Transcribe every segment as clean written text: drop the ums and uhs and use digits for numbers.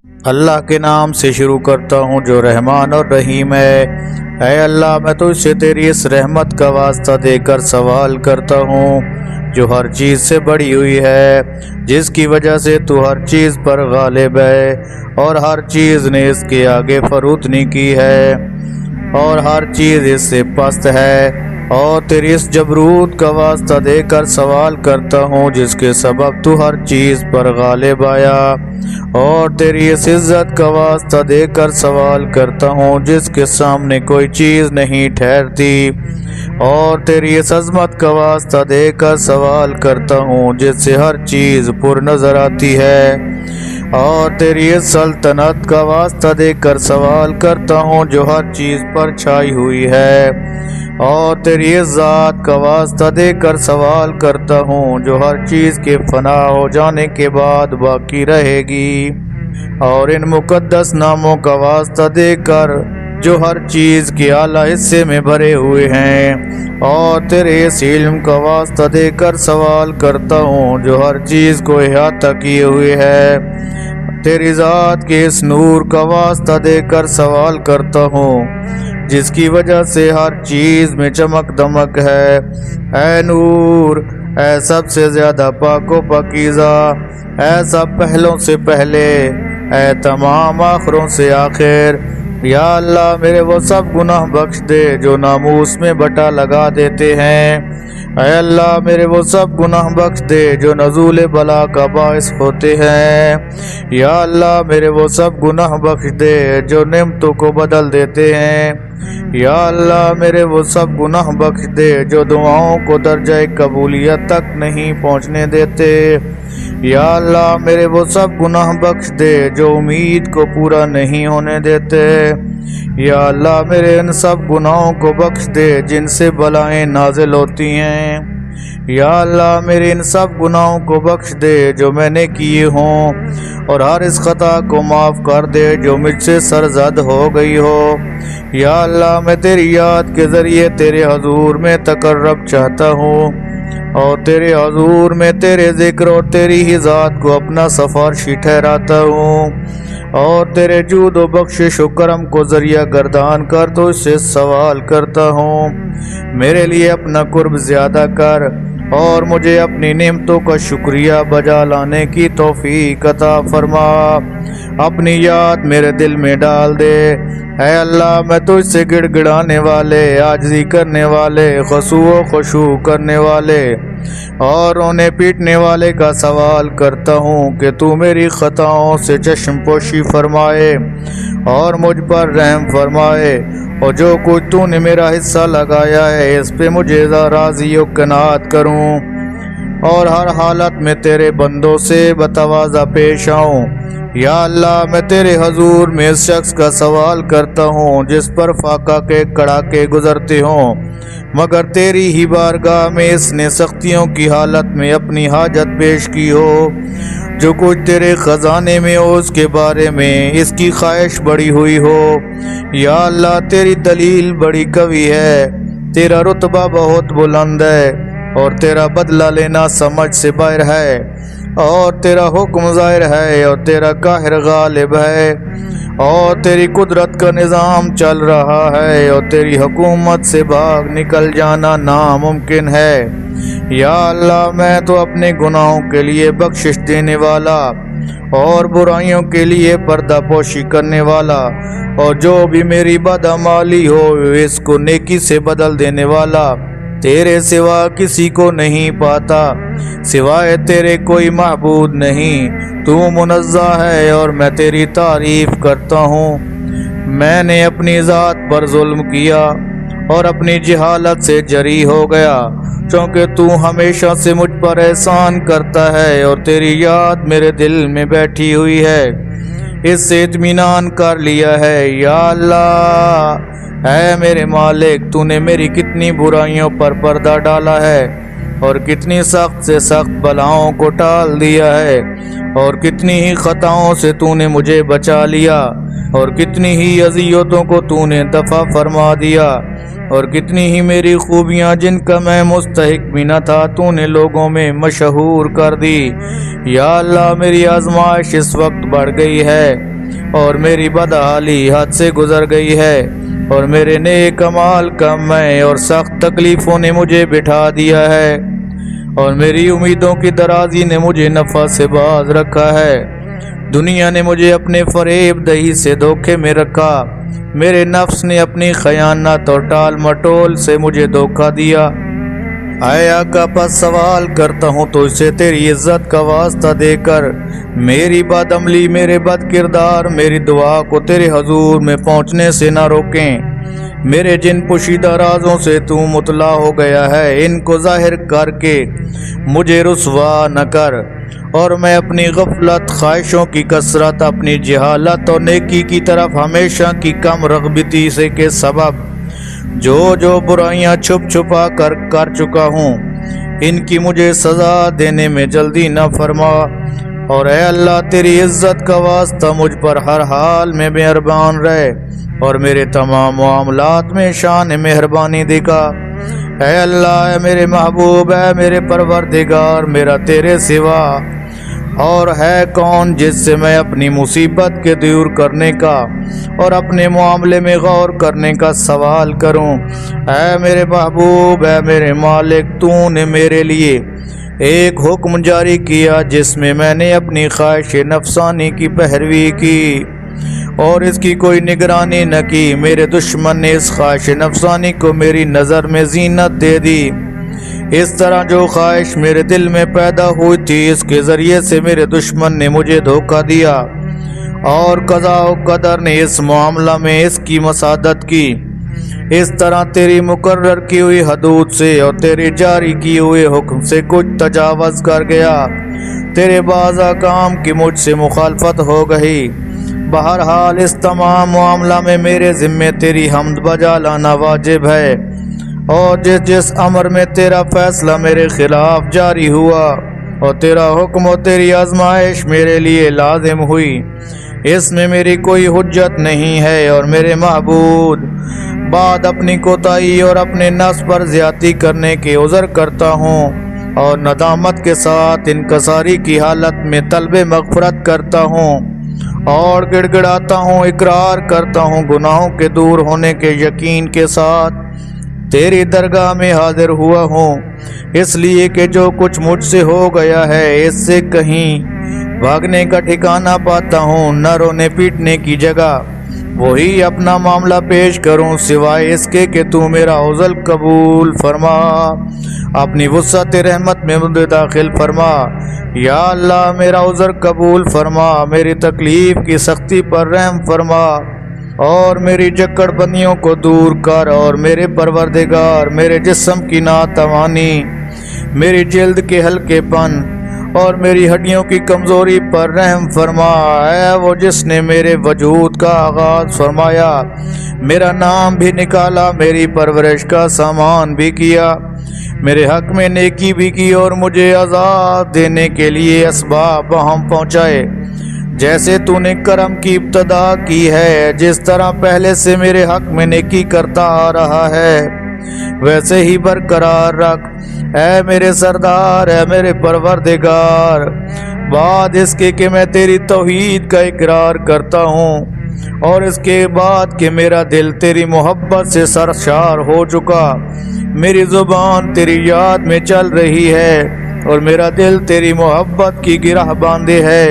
اللہ کے نام سے شروع کرتا ہوں جو رحمان اور رحیم ہے۔ اے اللہ، میں تجھ سے تیری اس رحمت کا واسطہ دے کر سوال کرتا ہوں جو ہر چیز سے بڑی ہوئی ہے، جس کی وجہ سے تو ہر چیز پر غالب ہے اور ہر چیز نے اس کے آگے فروتنی کی ہے اور ہر چیز اس سے پست ہے، اور تیری اس جبروت کا واسطہ دے کر سوال کرتا ہوں جس کے سبب تو ہر چیز پر غالب آیا، اور تیری اس عزت کا واسطہ دے کر سوال کرتا ہوں جس کے سامنے کوئی چیز نہیں ٹھہرتی، اور تیری اس عظمت کا واسطہ دے کر سوال کرتا ہوں جس سے ہر چیز پر نظر آتی ہے، اور تیری اس سلطنت کا واسطہ دے کر سوال کرتا ہوں جو ہر چیز پر چھائی ہوئی ہے، اور تیری اس ذات کا واسطہ دے کر سوال کرتا ہوں جو ہر چیز کے فنا ہو جانے کے بعد باقی رہے گی، اور ان مقدس ناموں کا واسطہ دے کر جو ہر چیز کے اعلیٰ حصے میں بھرے ہوئے ہیں، اور تیرے اس علم کا واسطہ دے کر سوال کرتا ہوں جو ہر چیز کو احاطہ کیے ہوئے ہے، تیری ذات کے اس نور کا واسطہ دے کر سوال کرتا ہوں جس کی وجہ سے ہر چیز میں چمک دمک ہے۔ اے نور، اے سب سے زیادہ پاک و پاکیزہ، اے سب پہلوں سے پہلے، اے تمام آخروں سے آخر، یا اللہ میرے وہ سب گناہ بخش دے جو ناموس میں بٹا لگا دیتے ہیں، اے اللہ میرے وہ سب گناہ بخش دے جو نزول بلا کا باعث ہوتے ہیں، یا اللہ میرے وہ سب گناہ بخش دے جو نعمتوں کو بدل دیتے ہیں، یا اللہ میرے وہ سب گناہ بخش دے جو دعاؤں کو درجہ قبولیت تک نہیں پہنچنے دیتے، یا اللہ میرے وہ سب گناہ بخش دے جو امید کو پورا نہیں ہونے دیتے، یا اللہ میرے ان سب گناہوں کو بخش دے جن سے بلائیں نازل ہوتی ہیں، یا اللہ میرے ان سب گناہوں کو بخش دے جو میں نے کیے ہوں، اور ہر اس خطا کو معاف کر دے جو مجھ سے سرزد ہو گئی ہو، یا اللہ میں تیری یاد کے ذریعے تیرے حضور میں تقرب چاہتا ہوں، اور تیرے حضور میں تیرے ذکر اور تیری ہی ذات کو اپنا سفارشی ٹھہراتا ہوں، اور تیرے جود و بخشش و کرم کو ذریعہ گردان کر تو اس سے سوال کرتا ہوں میرے لیے اپنا قرب زیادہ کر اور مجھے اپنی نعمتوں کا شکریہ بجا لانے کی توفیق عطا فرما، اپنی یاد میرے دل میں ڈال دے۔ اے اللہ میں تجھ سے گڑ گڑانے والے، عاجزی کرنے والے، خضوع و خشوع کرنے والے اور رونے پیٹنے والے کا سوال کرتا ہوں کہ تو میری خطاؤں سے چشم پوشی فرمائے اور مجھ پر رحم فرمائے، اور جو کچھ تو نے میرا حصہ لگایا ہے اس پہ مجھے راضی و قناعت کروں، اور ہر حالت میں تیرے بندوں سے بتواضع پیش آؤں۔ یا اللہ میں تیرے حضور میں اس شخص کا سوال کرتا ہوں جس پر فاقہ کے کڑاکے گزرتے ہوں، مگر تیری ہی بارگاہ میں اس نے سختیوں کی حالت میں اپنی حاجت پیش کی ہو، جو کچھ تیرے خزانے میں ہو اس کے بارے میں اس کی خواہش بڑی ہوئی ہو۔ یا اللہ تیری دلیل بڑی قوی ہے، تیرا رتبہ بہت بلند ہے، اور تیرا بدلہ لینا سمجھ سے باہر ہے، اور تیرا حکم ظاہر ہے، اور تیرا قاہر غالب ہے، اور تیری قدرت کا نظام چل رہا ہے، اور تیری حکومت سے بھاگ نکل جانا ناممکن ہے۔ یا اللہ میں تو اپنے گناہوں کے لیے بخشش دینے والا اور برائیوں کے لیے پردہ پوشی کرنے والا، اور جو بھی میری بدعمالی ہو اس کو نیکی سے بدل دینے والا، تیرے سوا کسی کو نہیں پاتا، سوائے تیرے کوئی معبود نہیں، تو منزہ ہے اور میں تیری تعریف کرتا ہوں۔ میں نے اپنی ذات پر ظلم کیا اور اپنی جہالت سے جری ہو گیا، چونکہ تو ہمیشہ سے مجھ پر احسان کرتا ہے اور تیری یاد میرے دل میں بیٹھی ہوئی ہے، اس سے اطمینان کر لیا ہے۔ یا اللہ اے میرے مالک، تو نے میری کتنی برائیوں پر پردہ ڈالا ہے اور کتنی سخت سے سخت بلاؤں کو ٹال دیا ہے، اور کتنی ہی خطاؤں سے تو نے مجھے بچا لیا، اور کتنی ہی اذیتوں کو تو نے دفع فرما دیا، اور کتنی ہی میری خوبیاں جن کا میں مستحق بھی نہ تھا تو نے لوگوں میں مشہور کر دی۔ یا اللہ میری آزمائش اس وقت بڑھ گئی ہے اور میری بدحالی حد سے گزر گئی ہے، اور میرے نیک اعمال کم ہیں، اور سخت تکلیفوں نے مجھے بٹھا دیا ہے، اور میری امیدوں کی درازی نے مجھے نفع سے باز رکھا ہے۔ دنیا نے مجھے اپنے فریب دہی سے دھوکے میں رکھا، میرے نفس نے اپنی خیانت اور ٹال مٹول سے مجھے دھوکہ دیا۔ اے آقا، پس سوال کرتا ہوں تو اسے تیری عزت کا واسطہ دے کر میری بد عملی، میرے بد کردار میری دعا کو تیرے حضور میں پہنچنے سے نہ روکیں۔ میرے جن پوشیدہ رازوں سے تو مطلع ہو گیا ہے، ان کو ظاہر کر کے مجھے رسوا نہ کر، اور میں اپنی غفلت، خواہشوں کی کثرت، اپنی جہالت اور نیکی کی طرف ہمیشہ کی کم رغبتی سے کے سبب جو برائیاں چھپ چھپا کر چکا ہوں، ان کی مجھے سزا دینے میں جلدی نہ فرما۔ اور اے اللہ، تیری عزت کا واسطہ مجھ پر ہر حال میں مہربان رہے، اور میرے تمام معاملات میں شان مہربانی دکھا۔ اے اللہ، اے میرے محبوب، اے میرے پروردگار، میرا تیرے سوا اور ہے کون جس سے میں اپنی مصیبت کے دور کرنے کا اور اپنے معاملے میں غور کرنے کا سوال کروں۔ اے میرے محبوب، اے میرے مالک، تو نے میرے لیے ایک حکم جاری کیا جس میں نے اپنی خواہش نفسانی کی پیروی کی اور اس کی کوئی نگرانی نہ کی۔ میرے دشمن نے اس خواہش نفسانی کو میری نظر میں زینت دے دی۔ اس طرح جو خواہش میرے دل میں پیدا ہوئی تھی، اس کے ذریعے سے میرے دشمن نے مجھے دھوکہ دیا، اور قضاء و قدر نے اس معاملہ میں اس کی مساعدت کی۔ اس طرح تیری مقرر کی ہوئی حدود سے اور تیرے جاری کیے ہوئے حکم سے کچھ تجاوز کر گیا، تیرے بعض احکام کی مجھ سے مخالفت ہو گئی۔ بہرحال اس تمام معاملہ میں میرے ذمے تیری حمد بجا لانا واجب ہے، اور جس امر میں تیرا فیصلہ میرے خلاف جاری ہوا اور تیرا حکم اور تیری آزمائش میرے لیے لازم ہوئی، اس میں میری کوئی حجت نہیں ہے، اور میرے معبود بعد اپنی کوتاہی اور اپنے نفس پر زیادتی کرنے کے عذر کرتا ہوں، اور ندامت کے ساتھ انکساری کی حالت میں طلب مغفرت کرتا ہوں، اور گڑ گڑاتا ہوں، اقرار کرتا ہوں گناہوں کے دور ہونے کے یقین کے ساتھ تیری درگاہ میں حاضر ہوا ہوں، اس لیے کہ جو کچھ مجھ سے ہو گیا ہے اس سے کہیں بھاگنے کا ٹھکانہ پاتا ہوں، نہ رونے پیٹنے کی جگہ وہی اپنا معاملہ پیش کروں، سوائے اس کے کہ تو میرا عذر قبول فرما، اپنی وسعت رحمت میں مجھے داخل فرما۔ یا اللہ، میرا عذر قبول فرما، میری تکلیف کی سختی پر رحم فرما، اور میری جکڑ بندیوں کو دور کر، اور میرے پروردگار میرے جسم کی ناتوانی، میری جلد کے ہلکے پن اور میری ہڈیوں کی کمزوری پر رحم فرما۔ اے وہ جس نے میرے وجود کا آغاز فرمایا، میرا نام بھی نکالا، میری پرورش کا سامان بھی کیا، میرے حق میں نیکی بھی کی، اور مجھے عذاب دینے کے لیے اسباب ہم پہنچائے۔ جیسے تو نے کرم کی ابتدا کی ہے، جس طرح پہلے سے میرے حق میں نیکی کرتا آ رہا ہے، ویسے ہی برقرار رکھ۔ اے میرے سردار، اے میرے پروردگار، بعد اس کے کہ میں تیری توحید کا اقرار کرتا ہوں، اور اس کے بعد کہ میرا دل تیری محبت سے سرشار ہو چکا، میری زبان تیری یاد میں چل رہی ہے، اور میرا دل تیری محبت کی گرہ باندھے ہے،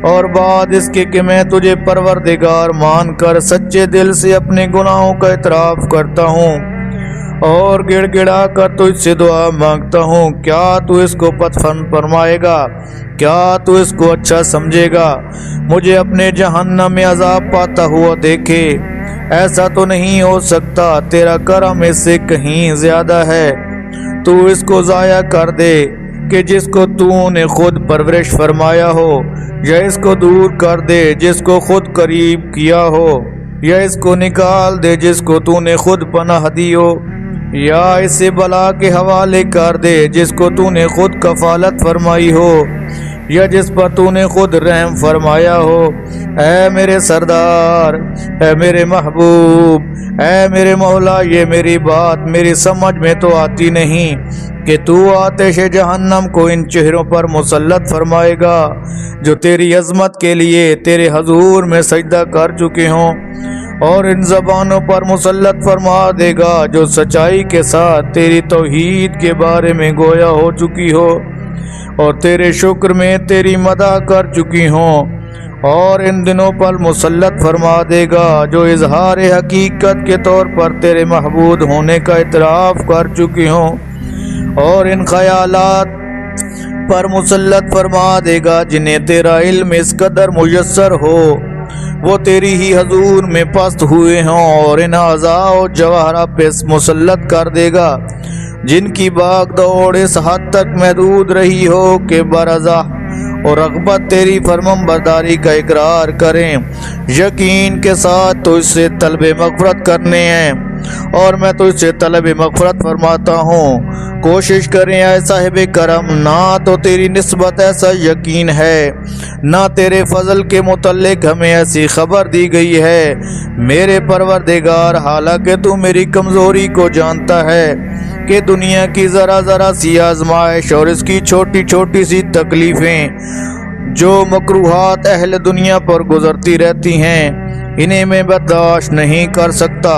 اور بعد اس کے کہ میں تجھے پروردگار مان کر سچے دل سے اپنے گناہوں کا اعتراف کرتا ہوں، اور گڑ گڑا کر تجھ سے دعا مانگتا ہوں، کیا تو اس کو پسند فرمائے گا؟ کیا تو اس کو اچھا سمجھے گا؟ مجھے اپنے جہنم میں عذاب پاتا ہوا دیکھے، ایسا تو نہیں ہو سکتا، تیرا کرم اس سے کہیں زیادہ ہے، تو اس کو ضائع کر دے کہ جس کو تو نے خود پرورش فرمایا ہو، یا اس کو دور کر دے جس کو خود قریب کیا ہو، یا اس کو نکال دے جس کو تو نے خود پناہ دی ہو، یا اسے بلا کے حوالے کر دے جس کو تو نے خود کفالت فرمائی ہو، یا جس پر تو نے خود رحم فرمایا ہو۔ اے میرے سردار، اے میرے محبوب، اے میرے مولا، یہ میری بات میری سمجھ میں تو آتی نہیں کہ تو آتش جہنم کو ان چہروں پر مسلط فرمائے گا جو تیری عظمت کے لیے تیرے حضور میں سجدہ کر چکے ہوں، اور ان زبانوں پر مسلط فرما دے گا جو سچائی کے ساتھ تیری توحید کے بارے میں گویا ہو چکی ہو اور تیرے شکر میں تیری مدح کر چکی ہوں، اور ان دنوں پر مسلط فرما دے گا جو اظہار حقیقت کے طور پر تیرے محبوب ہونے کا اعتراف کر چکی ہوں، اور ان خیالات پر مسلط فرما دے گا جنہیں تیرا علم اس قدر میسر ہو وہ تیری ہی حضور میں پست ہوئے ہوں، اور ان اعضاء و جواہرہ پہ مسلط کر دے گا جن کی باغ دوڑ اس حد تک محدود رہی ہو کہ برضا اور رغبت تیری فرمان برداری کا اقرار کریں۔ یقین کے ساتھ تو اس سے طلب مغفرت کرنے ہیں اور میں تو اس سے طلب مغفرت فرماتا ہوں۔ کوشش کریں اے صاحب کرم، نہ تو تیری نسبت ایسا یقین ہے نہ تیرے فضل کے متعلق ہمیں ایسی خبر دی گئی ہے میرے پروردگار، حالانکہ تو میری کمزوری کو جانتا ہے کہ دنیا کی ذرا ذرا سی آزمائش اور اس کی چھوٹی چھوٹی سی تکلیفیں جو مکروہات اہل دنیا پر گزرتی رہتی ہیں انہیں میں برداشت نہیں کر سکتا،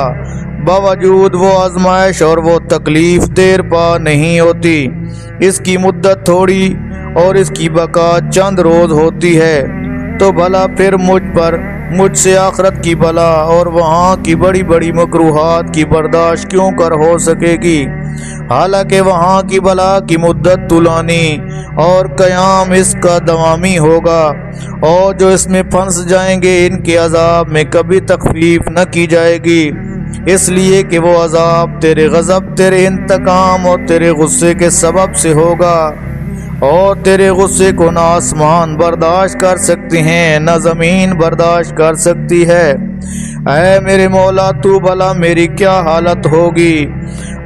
باوجود وہ آزمائش اور وہ تکلیف دیر پا نہیں ہوتی، اس کی مدت تھوڑی اور اس کی بقا چند روز ہوتی ہے، تو بھلا پھر مجھ سے آخرت کی بلا اور وہاں کی بڑی بڑی مکروہات کی برداشت کیوں کر ہو سکے گی، حالانکہ وہاں کی بلا کی مدت طولانی اور قیام اس کا دوامی ہوگا، اور جو اس میں پھنس جائیں گے ان کے عذاب میں کبھی تخفیف نہ کی جائے گی، اس لیے کہ وہ عذاب تیرے غضب، تیرے انتقام اور تیرے غصے کے سبب سے ہوگا، اور تیرے غصے کو نہ آسمان برداشت کر سکتے ہیں نہ زمین برداشت کر سکتی ہے۔ اے میرے مولا، تو بھلا میری کیا حالت ہوگی،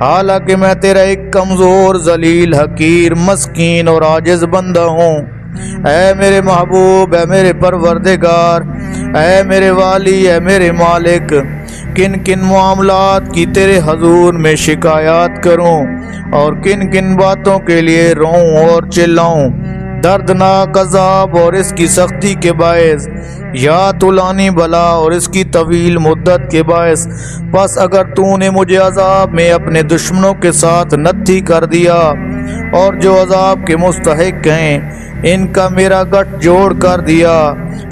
حالانکہ میں تیرا ایک کمزور، ذلیل، حقیر، مسکین اور عاجز بندہ ہوں۔ اے میرے محبوب، اے میرے پروردگار، اے میرے والی، اے میرے مالک، کن کن معاملات کی تیرے حضور میں شکایات کروں اور کن کن باتوں کے لیے روؤں اور چلاؤں، دردناک عذاب اور اس کی سختی کے باعث، یا طولانی بلا اور اس کی طویل مدت کے باعث، پس اگر تو نے مجھے عذاب میں اپنے دشمنوں کے ساتھ نتھی کر دیا اور جو عذاب کے مستحق ہیں ان کا میرا گٹھ جوڑ کر دیا،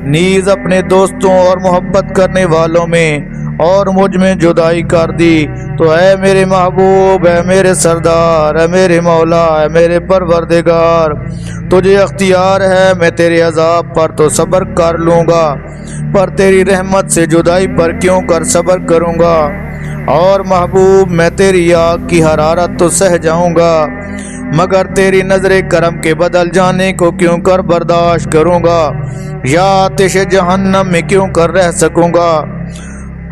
نیز اپنے دوستوں اور محبت کرنے والوں میں اور مجھ میں جدائی کر دی، تو اے میرے محبوب، اے میرے سردار، اے میرے مولا، اے میرے پروردگار، تجھے اختیار ہے، میں تیرے عذاب پر تو صبر کر لوں گا، پر تیری رحمت سے جدائی پر کیوں کر صبر کروں گا، اور محبوب میں تیری آگ کی حرارت تو سہ جاؤں گا، مگر تیری نظر کرم کے بدل جانے کو کیوں کر برداشت کروں گا، یا آتش جہنم میں کیوں کر رہ سکوں گا،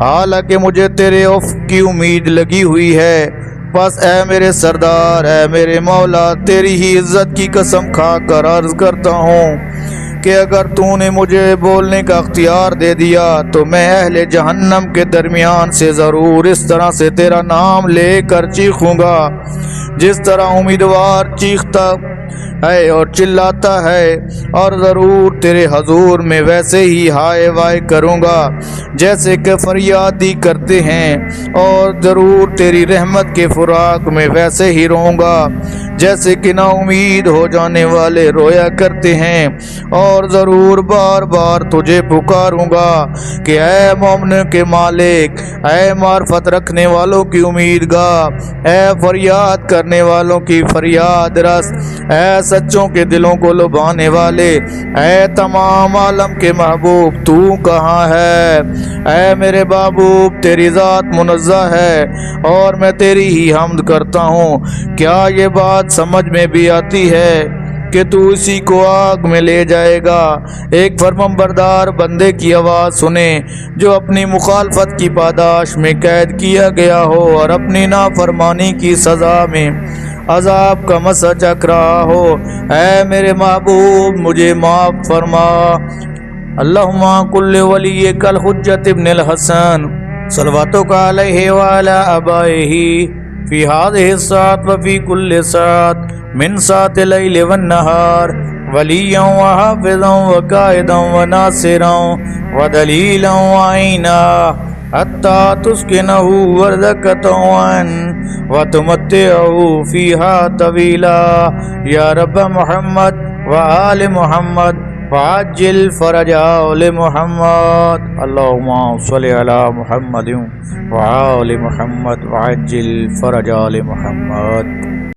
حالانکہ مجھے تیرے عفو کی امید لگی ہوئی ہے۔ پس اے میرے سردار، اے میرے مولا، تیری ہی عزت کی قسم کھا کر عرض کرتا ہوں کہ اگر تو نے مجھے بولنے کا اختیار دے دیا تو میں اہل جہنم کے درمیان سے ضرور اس طرح سے تیرا نام لے کر چیخوں گا جس طرح امیدوار چیختا ہے اور چلاتا ہے، اور ضرور تیرے حضور میں ویسے ہی ہائے وائے کروں گا جیسے کہ فریادی کرتے ہیں، اور ضرور تیری رحمت کے فراق میں ویسے ہی روؤں گا جیسے کہ نا امید ہو جانے والے رویا کرتے ہیں، اور ضرور بار بار تجھے پکاروں گا کہ اے مومن کے مالک، اے معرفت رکھنے والوں کی امیدگاہ، اے فریاد کرنے والوں کی فریاد رس، اے سچوں کے دلوں کو لبھانے والے، اے تمام عالم کے محبوب، تو کہاں ہے؟ اے میرے محبوب، تیری ذات منزہ ہے اور میں تیری ہی حمد کرتا ہوں۔ کیا یہ بات سمجھ میں بھی آتی ہے کہ تو اسی کو آگ میں لے جائے گا؟ ایک فرمانبردار بندے کی آواز سنیں جو اپنی مخالفت کی پاداش میں قید کیا گیا ہو اور اپنی نافرمانی کی سزا میں عذاب کا مسا چکھ رہا ہو، اے میرے محبوب مجھے معاف فرما۔ اللہم کل ولیک الحجۃ ابن الحسن صلواتک علیہ وعلی آبائہ فی ہذہ الساعۃ وفی کل ساعۃ من ساعۃ اللیل والنہار ولیا وحافظا وقائدا وناصرا ودلیلا وعینا حتی تسکنہ ارضک طوعا وتمتعہ فیہا طویلا یا رب محمد وآل محمد وعجل فرج آل محمد۔ اللہم صلی علی محمد وآل محمد وعجل فرج آل محمد۔